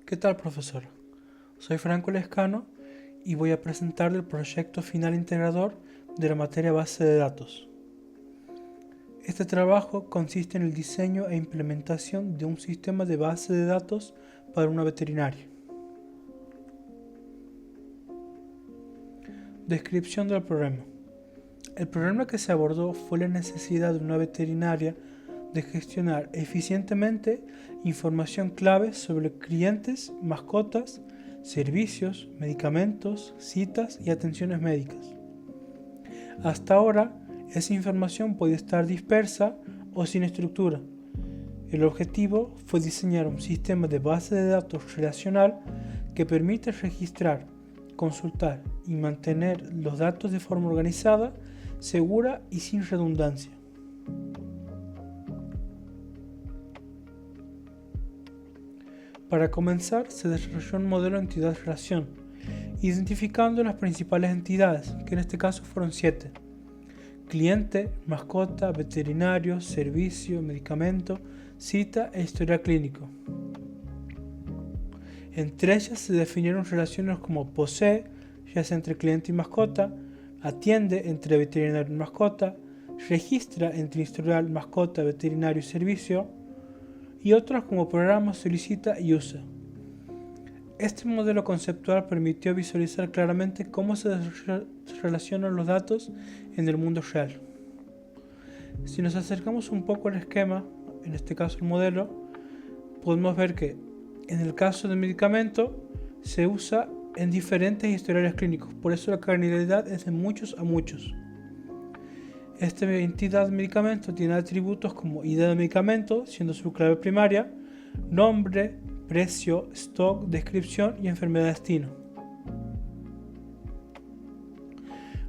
¿Qué tal, profesor? Soy Franco Lescano y voy a presentarle el proyecto final integrador de la materia base de datos. Este trabajo consiste en el diseño e implementación de un sistema de base de datos para una veterinaria. Descripción del problema. El problema que se abordó fue la necesidad de una veterinaria de gestionar eficientemente información clave sobre clientes, mascotas, servicios, medicamentos, citas y atenciones médicas. Hasta ahora, esa información podía estar dispersa o sin estructura. El objetivo fue diseñar un sistema de base de datos relacional que permite registrar, consultar y mantener los datos de forma organizada, segura y sin redundancia. Para comenzar, se desarrolló un modelo de entidad-relación, identificando las principales entidades, que en este caso fueron 7. Cliente, mascota, veterinario, servicio, medicamento, cita e historial clínico. Entre ellas se definieron relaciones como posee, ya sea entre cliente y mascota, atiende entre veterinario y mascota, registra entre historial, mascota, veterinario y servicio, y otras como programa, solicita y usa. Este modelo conceptual permitió visualizar claramente cómo se relacionan los datos en el mundo real. Si nos acercamos un poco al esquema, en este caso el modelo, podemos ver que en el caso del medicamento se usa en diferentes historiales clínicos, por eso la cardinalidad es de muchos a muchos. Esta entidad de medicamento tiene atributos como idea de medicamento, siendo su clave primaria, nombre, precio, stock, descripción y enfermedad destino.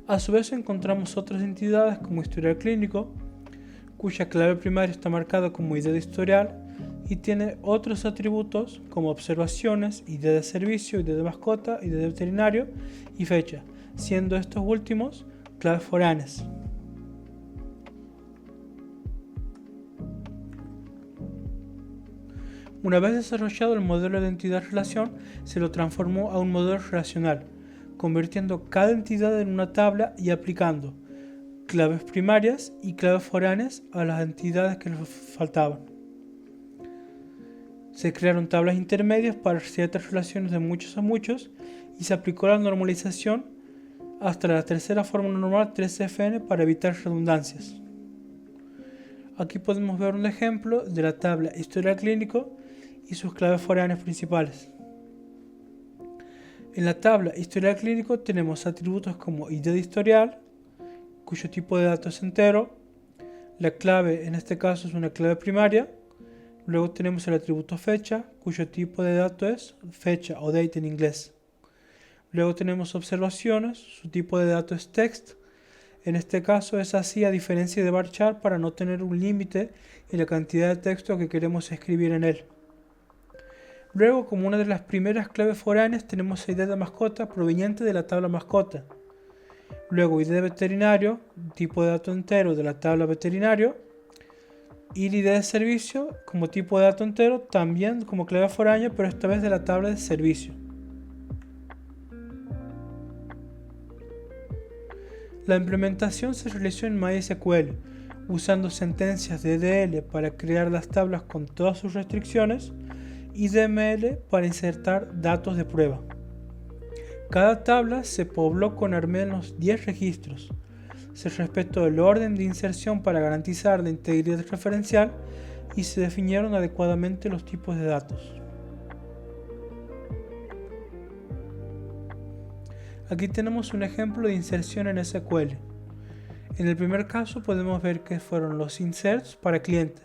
A su vez encontramos otras entidades como historial clínico, cuya clave primaria está marcada como idea de historial y tiene otros atributos como observaciones, idea de servicio, idea de mascota, idea de veterinario y fecha, siendo estos últimos claves foráneas. Una vez desarrollado el modelo de entidad-relación, se lo transformó a un modelo relacional, convirtiendo cada entidad en una tabla y aplicando claves primarias y claves foráneas a las entidades que les faltaban. Se crearon tablas intermedias para ciertas relaciones de muchos a muchos y se aplicó la normalización hasta la tercera fórmula normal 3FN para evitar redundancias. Aquí podemos ver un ejemplo de la tabla historial clínico y sus claves foráneas principales. En la tabla historial clínico tenemos atributos como idea de historial, cuyo tipo de datos es entero, la clave en este caso es una clave primaria, luego tenemos el atributo fecha, cuyo tipo de dato es fecha o date en inglés. Luego tenemos observaciones, su tipo de dato es text, en este caso es así a diferencia de varchar para no tener un límite en la cantidad de texto que queremos escribir en él. Luego, como una de las primeras claves foráneas, tenemos la idea de mascota proveniente de la tabla mascota. Luego, idea de veterinario, tipo de dato entero de la tabla veterinario. Y la idea de servicio, como tipo de dato entero, también como clave foránea, pero esta vez de la tabla de servicio. La implementación se realizó en MySQL, usando sentencias de DL para crear las tablas con todas sus restricciones y DML para insertar datos de prueba. Cada tabla se pobló con al menos 10 registros. Se respetó el orden de inserción para garantizar la integridad referencial y se definieron adecuadamente los tipos de datos. Aquí tenemos un ejemplo de inserción en SQL. En el primer caso podemos ver que fueron los inserts para cliente.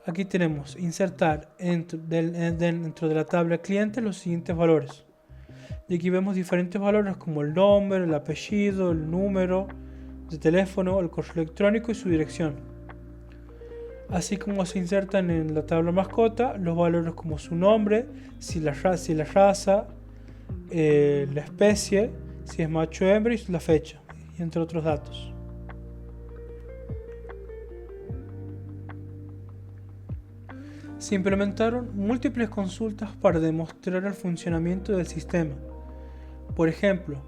Aquí tenemos insertar dentro de la tabla cliente los siguientes valores. Y aquí vemos diferentes valores como el nombre, el apellido, el número de teléfono, el correo electrónico y su dirección. Así como se insertan en la tabla mascota los valores como su nombre, si la raza, la especie, si es macho o hembra y la fecha, y entre otros datos. Se implementaron múltiples consultas para demostrar el funcionamiento del sistema. Por ejemplo,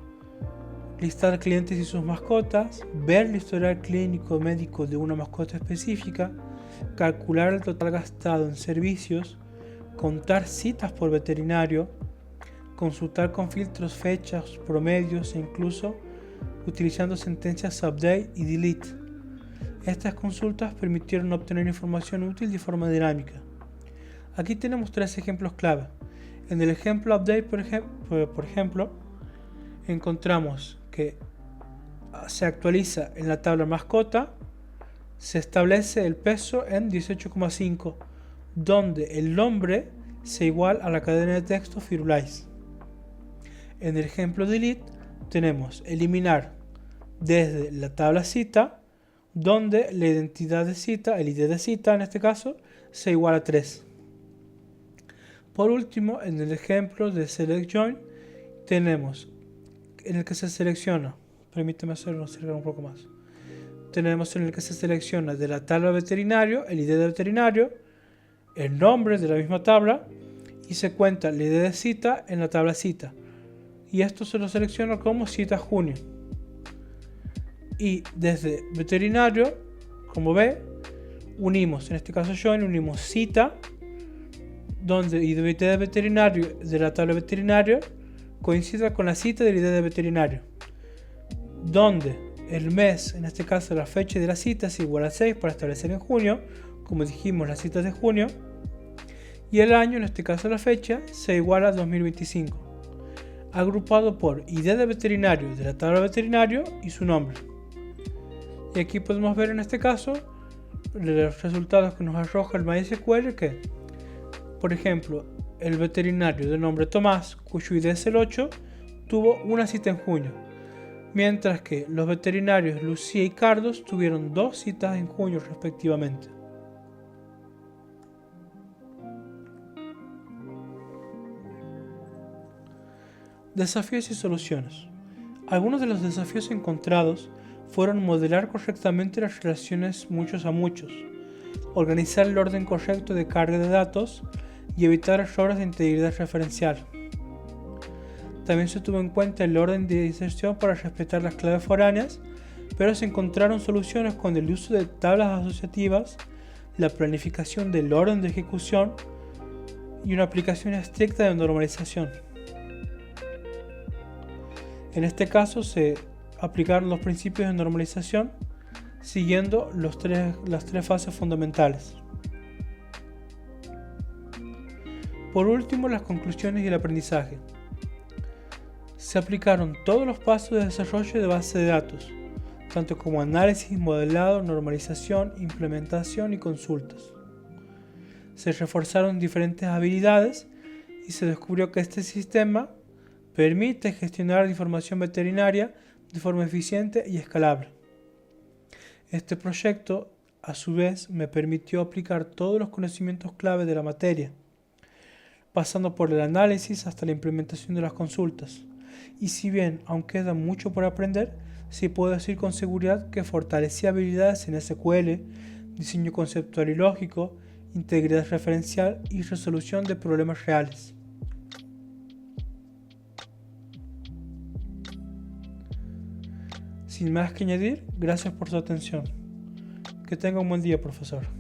listar clientes y sus mascotas, ver el historial clínico médico de una mascota específica, calcular el total gastado en servicios, contar citas por veterinario, consultar con filtros fechas, promedios e incluso utilizando sentencias update y delete. Estas consultas permitieron obtener información útil de forma dinámica. Aquí tenemos 3 ejemplos clave. En el ejemplo update, por ejemplo, encontramos que se actualiza en la tabla mascota, se establece el peso en 18,5, donde el nombre se iguala a la cadena de texto Firulais. En el ejemplo delete tenemos eliminar desde la tabla cita, donde la identidad de cita, el ID de cita en este caso, se iguala a 3. Por último, en el ejemplo de select join tenemos en el que se selecciona, permíteme hacerlo acercar un poco más. Tenemos en el que se selecciona de la tabla veterinario el ID de veterinario, el nombre de la misma tabla y se cuenta el ID de cita en la tabla cita. Y esto se lo selecciona como cita junio. Y desde veterinario, como ve, unimos, en este caso join, unimos cita, donde ID de veterinario de la tabla veterinario coincida con la cita del ID de veterinario, donde el mes, en este caso la fecha de la cita, es igual a 6 para establecer en junio, como dijimos la cita es de junio, y el año, en este caso la fecha, se iguala a 2025, agrupado por ID de veterinario de la tabla veterinario y su nombre. Y aquí podemos ver en este caso los resultados que nos arroja el MySQL, que por ejemplo el veterinario de nombre Tomás, cuyo ID es el 8, tuvo una cita en junio, mientras que los veterinarios Lucía y Cardos tuvieron 2 citas en junio respectivamente. Desafíos y soluciones. Algunos de los desafíos encontrados fueron modelar correctamente las relaciones muchos a muchos, organizar el orden correcto de carga de datos y evitar errores de integridad referencial. También se tuvo en cuenta el orden de inserción para respetar las claves foráneas, pero se encontraron soluciones con el uso de tablas asociativas, la planificación del orden de ejecución y una aplicación estricta de normalización. En este caso se aplicaron los principios de normalización siguiendo las tres fases fundamentales. Por último, las conclusiones y el aprendizaje. Se aplicaron todos los pasos de desarrollo de base de datos, tanto como análisis, modelado, normalización, implementación y consultas. Se reforzaron diferentes habilidades y se descubrió que este sistema permite gestionar la información veterinaria de forma eficiente y escalable. Este proyecto, a su vez, me permitió aplicar todos los conocimientos clave de la materia, pasando por el análisis hasta la implementación de las consultas. Y si bien aún queda mucho por aprender, sí puedo decir con seguridad que fortalecí habilidades en SQL, diseño conceptual y lógico, integridad referencial y resolución de problemas reales. Sin más que añadir, gracias por su atención. Que tenga un buen día, profesor.